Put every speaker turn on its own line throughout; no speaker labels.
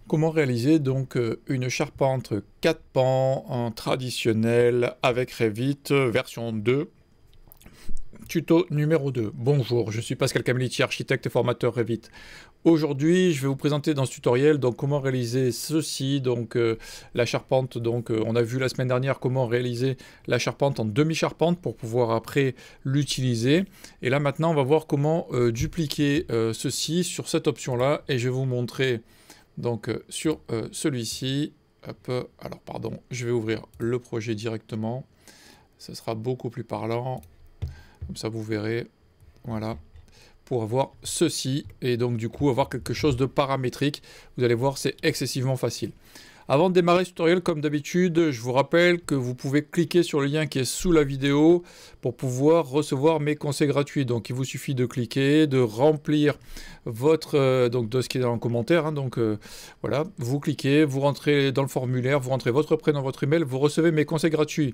Comment réaliser donc une charpente 4 pans en traditionnel avec Revit version 2, tuto numéro 2. Bonjour, je suis Pascal Camillici, architecte et formateur Revit. Aujourd'hui, je vais vous présenter dans ce tutoriel donc comment réaliser ceci, donc la charpente. Donc on a vu la semaine dernière comment réaliser la charpente en demi-charpente pour pouvoir après l'utiliser. Et là maintenant, on va voir comment dupliquer ceci sur cette option-là et je vais vous montrer donc sur celui-ci. Alors pardon, je vais ouvrir le projet directement. Ce sera beaucoup plus parlant. Comme ça, vous verrez. Voilà. Pour avoir ceci. Et donc, du coup, avoir quelque chose de paramétrique. Vous allez voir, c'est excessivement facile. Avant de démarrer ce tutoriel, comme d'habitude, je vous rappelle que vous pouvez cliquer sur le lien qui est sous la vidéo pour pouvoir recevoir mes conseils gratuits. Donc, il vous suffit de cliquer, de remplir votre donc de ce qui est dans le commentaire. Hein, donc, voilà, vous cliquez, vous rentrez dans le formulaire, vous rentrez votre prénom, votre email, vous recevez mes conseils gratuits.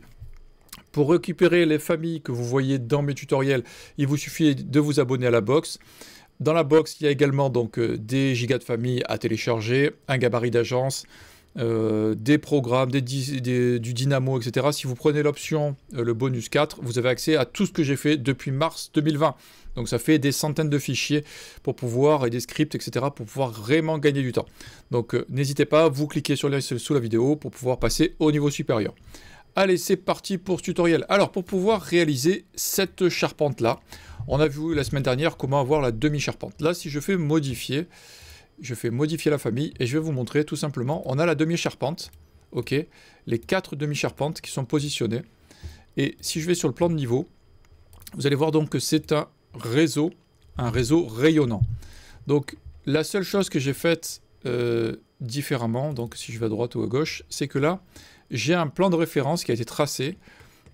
Pour récupérer les familles que vous voyez dans mes tutoriels, il vous suffit de vous abonner à la box. Dans la box, il y a également donc des gigas de famille à télécharger, un gabarit d'agence, des programmes, du Dynamo, etc. Si vous prenez l'option, le bonus 4, vous avez accès à tout ce que j'ai fait depuis mars 2020. Donc ça fait des centaines de fichiers pour pouvoir, et des scripts, etc. pour pouvoir vraiment gagner du temps. Donc n'hésitez pas, vous cliquez sur le lien sous la vidéo pour pouvoir passer au niveau supérieur. Allez, c'est parti pour ce tutoriel. Alors, pour pouvoir réaliser cette charpente-là, on a vu la semaine dernière comment avoir la demi-charpente. Là, si je fais modifier, je fais modifier la famille et je vais vous montrer tout simplement, on a la demi-charpente, ok, les 4 demi-charpentes qui sont positionnées. Et si je vais sur le plan de niveau, vous allez voir donc que c'est un réseau rayonnant. Donc, la seule chose que j'ai faite différemment, donc si je vais à droite ou à gauche, c'est que là, j'ai un plan de référence qui a été tracé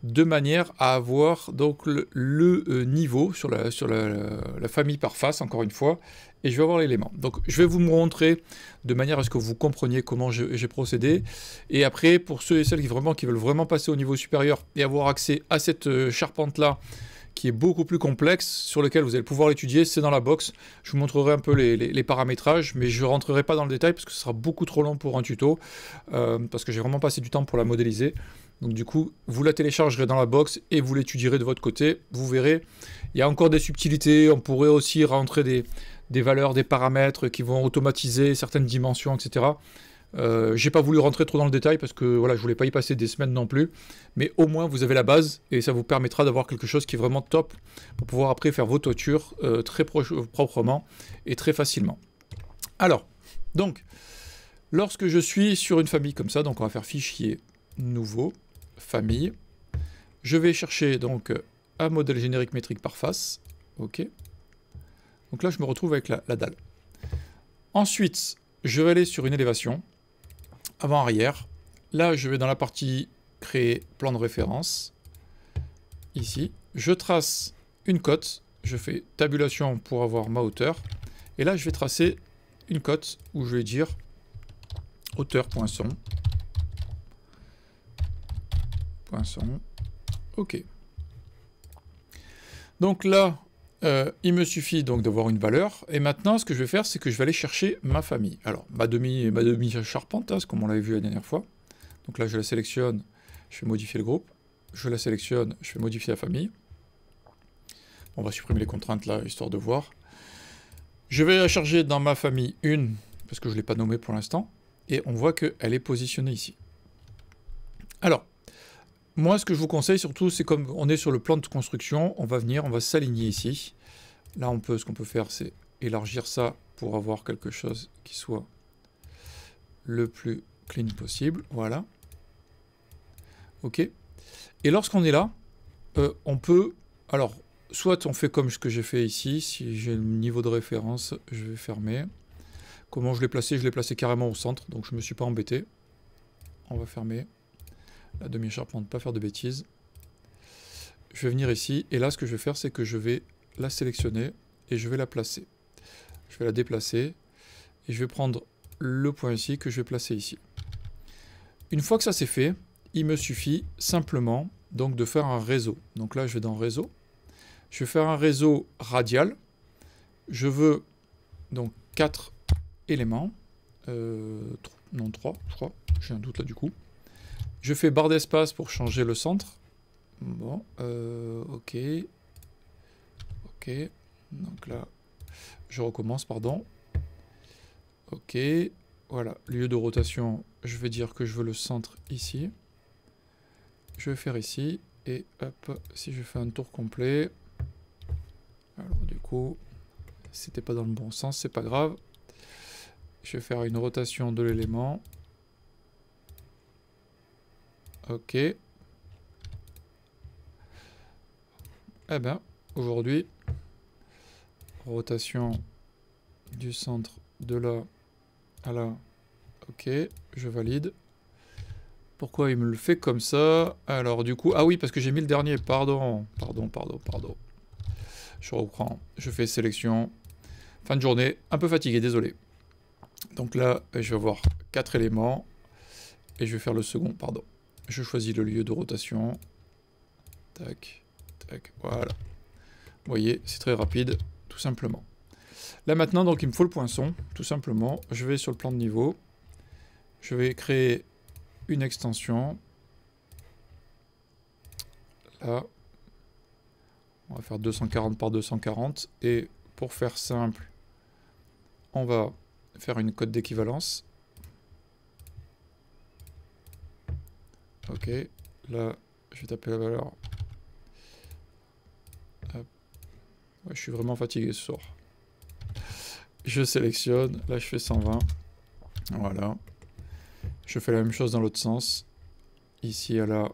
de manière à avoir donc le niveau sur la famille par face, encore une fois, et je vais avoir l'élément. Donc je vais vous montrer de manière à ce que vous compreniez comment j'ai procédé, et après pour ceux et celles qui veulent vraiment passer au niveau supérieur et avoir accès à cette charpente-là, qui est beaucoup plus complexe, sur lequel vous allez pouvoir l'étudier, c'est dans la box. Je vous montrerai un peu les paramétrages, mais je ne rentrerai pas dans le détail parce que ce sera beaucoup trop long pour un tuto, parce que j'ai vraiment passé du temps pour la modéliser. Donc du coup, vous la téléchargerez dans la box et vous l'étudierez de votre côté. Vous verrez, il y a encore des subtilités, on pourrait aussi rentrer des valeurs, des paramètres qui vont automatiser certaines dimensions, etc. J'ai pas voulu rentrer trop dans le détail parce que voilà, je voulais pas y passer des semaines non plus, mais au moins vous avez la base et ça vous permettra d'avoir quelque chose qui est vraiment top pour pouvoir après faire vos toitures très proprement et très facilement. Alors, donc, lorsque je suis sur une famille comme ça, donc on va faire fichier nouveau, famille, je vais chercher donc un modèle générique métrique par face, ok. Donc là je me retrouve avec la dalle. Ensuite, je vais aller sur une élévation, avant-arrière. Là, je vais dans la partie créer plan de référence. Ici, je trace une cote. Je fais tabulation pour avoir ma hauteur. Et là, je vais tracer une cote où je vais dire hauteur poinçon. Poinçon. OK. Donc là, il me suffit donc d'avoir une valeur, et maintenant ce que je vais faire, c'est que je vais aller chercher ma famille. Alors, ma demi-charpente, hein, comme on l'avait vu la dernière fois. Donc là, je la sélectionne, je fais modifier le groupe, je la sélectionne, je fais modifier la famille. On va supprimer les contraintes là, histoire de voir. Je vais la charger dans ma famille 1, parce que je ne l'ai pas nommée pour l'instant, et on voit qu'elle est positionnée ici. Alors, moi, ce que je vous conseille surtout, c'est comme on est sur le plan de construction, on va venir, on va s'aligner ici. Là, ce qu'on peut faire, c'est élargir ça pour avoir quelque chose qui soit le plus clean possible. Voilà. OK. Et lorsqu'on est là, on peut... Alors, soit on fait comme ce que j'ai fait ici. Si j'ai le niveau de référence, je vais fermer. Comment je l'ai placé? Je l'ai placé carrément au centre, donc je ne me suis pas embêté. On va fermer. La demi-charpente, pas faire de bêtises. Je vais venir ici, et là ce que je vais faire, c'est que je vais la sélectionner, et je vais la placer. Je vais la déplacer, et je vais prendre le point ici, que je vais placer ici. Une fois que ça c'est fait, il me suffit simplement donc de faire un réseau. Donc là je vais dans réseau, je vais faire un réseau radial, je veux donc 4 éléments, Non, 3, je crois. J'ai un doute là du coup. Je fais barre d'espace pour changer le centre. Bon, ok. Ok. Donc là, je recommence, pardon. Ok. Voilà, lieu de rotation, je vais dire que je veux le centre ici. Je vais faire ici. Et hop, si je fais un tour complet. Alors du coup, c'était pas dans le bon sens, c'est pas grave. Je vais faire une rotation de l'élément. Ok. Eh ben, aujourd'hui, rotation du centre de là à là. Ok, je valide. Pourquoi il me le fait comme ça? Alors du coup, ah oui, parce que j'ai mis le dernier, pardon. Je reprends, je fais sélection. Fin de journée, un peu fatigué, désolé. Donc là, je vais avoir 4 éléments. Et je vais faire le second, pardon. Je choisis le lieu de rotation. Tac, tac, voilà. Vous voyez, c'est très rapide, tout simplement. Là maintenant, donc il me faut le poinçon, tout simplement. Je vais sur le plan de niveau. Je vais créer une extension. Là. On va faire 240 par 240. Et pour faire simple, on va faire une cote d'équivalence. Ok, là, je vais taper la valeur. Hop. Ouais, je suis vraiment fatigué ce soir. Je sélectionne, là je fais 120. Voilà. Je fais la même chose dans l'autre sens. Ici à là.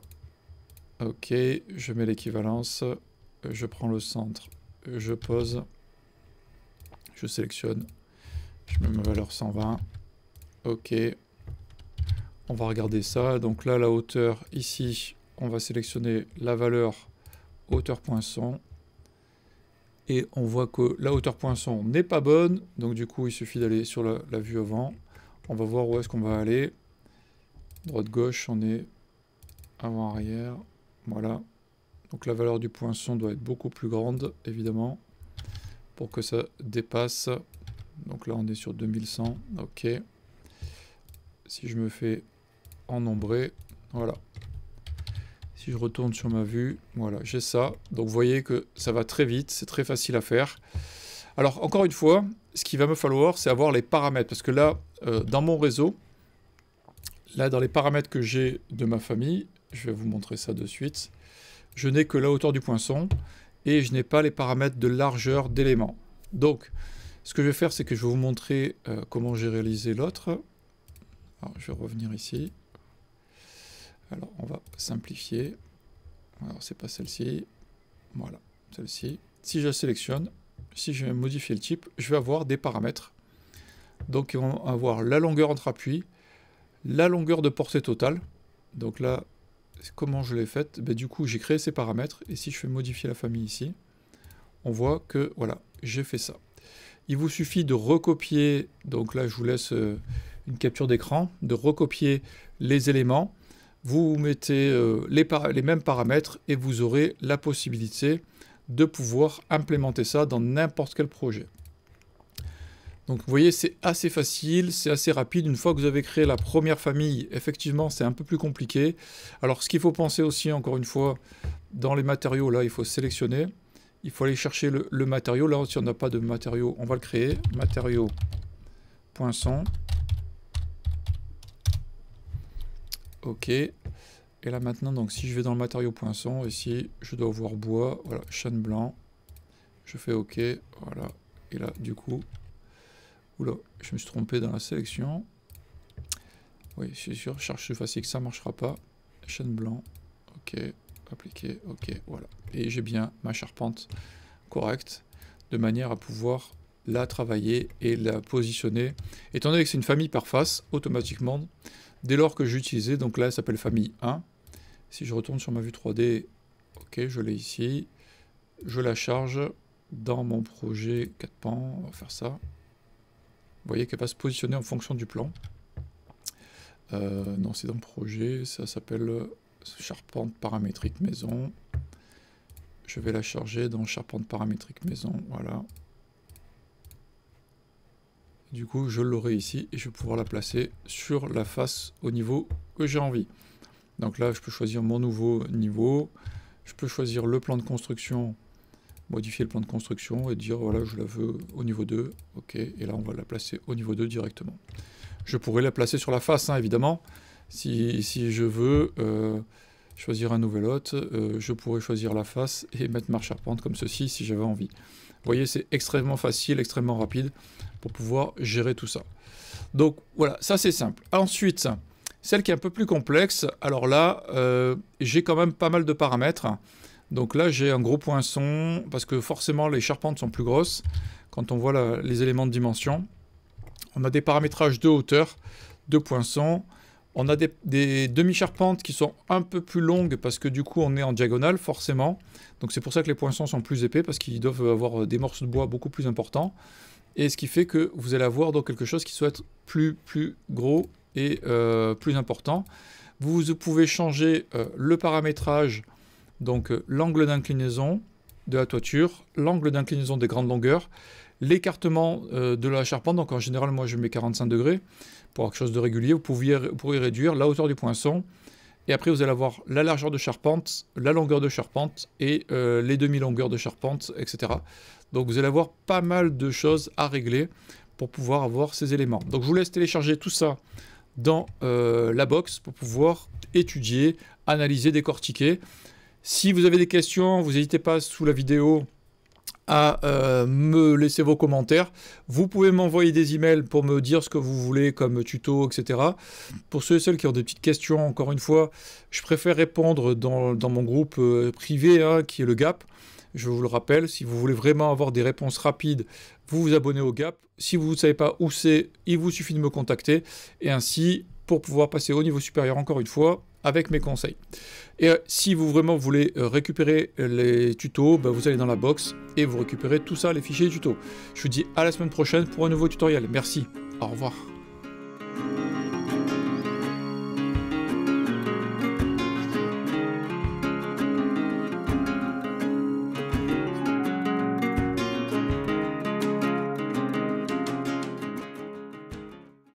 Ok, je mets l'équivalence. Je prends le centre. Je pose. Je sélectionne. Je mets ma valeur 120. Ok. On va regarder ça. Donc là, la hauteur, ici, on va sélectionner la valeur hauteur poinçon. Et on voit que la hauteur poinçon n'est pas bonne. Donc du coup, il suffit d'aller sur la vue avant. On va voir où est-ce qu'on va aller. Droite-gauche, on est avant-arrière. Voilà. Donc la valeur du poinçon doit être beaucoup plus grande, évidemment, pour que ça dépasse. Donc là, on est sur 2100. Ok. Si je me fais ennombrer, voilà. Si je retourne sur ma vue, voilà, j'ai ça. Donc vous voyez que ça va très vite, c'est très facile à faire. Alors encore une fois, ce qu'il va me falloir, c'est avoir les paramètres. Parce que là, dans mon réseau, là dans les paramètres que j'ai de ma famille, je vais vous montrer ça de suite, je n'ai que la hauteur du poinçon et je n'ai pas les paramètres de largeur d'éléments. Donc, ce que je vais faire, c'est que je vais vous montrer comment j'ai réalisé l'autre. Alors, je vais revenir ici. Alors, on va simplifier. Alors, c'est pas celle-ci. Voilà, celle-ci. Si je la sélectionne, si je vais modifier le type, je vais avoir des paramètres. Donc, ils vont avoir la longueur entre appuis, la longueur de portée totale. Donc là, comment je l'ai faite? Ben, du coup, j'ai créé ces paramètres. Et si je fais modifier la famille ici, on voit que, voilà, j'ai fait ça. Il vous suffit de recopier, donc là, je vous laisse une capture d'écran, de recopier les éléments. Vous mettez les mêmes paramètres et vous aurez la possibilité de pouvoir implémenter ça dans n'importe quel projet. Donc vous voyez, c'est assez facile, c'est assez rapide. Une fois que vous avez créé la première famille, effectivement, c'est un peu plus compliqué. Alors ce qu'il faut penser aussi, encore une fois, dans les matériaux, là, il faut sélectionner. Il faut aller chercher le matériau. Là, si on n'a pas de matériau, on va le créer. Matériau, poinçon. Ok. Et là maintenant, donc si je vais dans le matériau poinçon, ici, je dois voir bois. Voilà, chêne blanc. Je fais OK. Voilà. Et là, du coup, oula, je me suis trompé dans la sélection. Oui, je suis sûr, je cherche cette fois-ci que ça ne marchera pas. Chêne blanc. OK. Appliquer. OK. Voilà. Et j'ai bien ma charpente correcte, de manière à pouvoir la travailler et la positionner. Étant donné que c'est une famille par face, automatiquement, dès lors que j'utilisais, donc là, elle s'appelle famille 1. Si je retourne sur ma vue 3D, ok, je l'ai ici. Je la charge dans mon projet 4 pans. On va faire ça. Vous voyez qu'elle va se positionner en fonction du plan. Non, c'est dans le projet. Ça s'appelle charpente paramétrique maison. Je vais la charger dans charpente paramétrique maison. Voilà. Du coup, je l'aurai ici et je vais pouvoir la placer sur la face au niveau que j'ai envie. Donc là, je peux choisir mon nouveau niveau. Je peux choisir le plan de construction, modifier le plan de construction et dire voilà, je la veux au niveau 2. Ok, et là, on va la placer au niveau 2 directement. Je pourrais la placer sur la face, hein, évidemment. Si je veux choisir un nouvel hôte, je pourrais choisir la face et mettre ma charpente comme ceci si j'avais envie. Vous voyez, c'est extrêmement facile, extrêmement rapide pour pouvoir gérer tout ça. Donc voilà, ça c'est simple. Ensuite, celle qui est un peu plus complexe, alors là, j'ai quand même pas mal de paramètres. Donc là, j'ai un gros poinçon, parce que forcément, les charpentes sont plus grosses. Quand on voit les éléments de dimension, on a des paramétrages de hauteur, de poinçons. On a des demi-charpentes qui sont un peu plus longues, parce que du coup, on est en diagonale, forcément. Donc c'est pour ça que les poinçons sont plus épais, parce qu'ils doivent avoir des morceaux de bois beaucoup plus importants. Et ce qui fait que vous allez avoir donc quelque chose qui soit plus gros et plus important. Vous pouvez changer le paramétrage, donc l'angle d'inclinaison de la toiture, l'angle d'inclinaison des grandes longueurs, l'écartement de la charpente. Donc en général, moi je mets 45 degrés pour quelque chose de régulier. Vous pourrez réduire la hauteur du poinçon. Et après, vous allez avoir la largeur de charpente, la longueur de charpente et les demi-longueurs de charpente, etc. Donc vous allez avoir pas mal de choses à régler pour pouvoir avoir ces éléments. Donc je vous laisse télécharger tout ça dans la box pour pouvoir étudier, analyser, décortiquer. Si vous avez des questions, vous n'hésitez pas sous la vidéo à me laisser vos commentaires. Vous pouvez m'envoyer des emails pour me dire ce que vous voulez comme tuto, etc. Pour ceux et celles qui ont des petites questions, encore une fois, je préfère répondre dans mon groupe privé, hein, qui est le GAP. Je vous le rappelle, si vous voulez vraiment avoir des réponses rapides, vous vous abonnez au GAP. Si vous ne savez pas où c'est, il vous suffit de me contacter. Et ainsi, pour pouvoir passer au niveau supérieur, encore une fois, avec mes conseils. Et si vous vraiment voulez récupérer les tutos, vous allez dans la box et vous récupérez tout ça, les fichiers tutos. Je vous dis à la semaine prochaine pour un nouveau tutoriel. Merci, au revoir.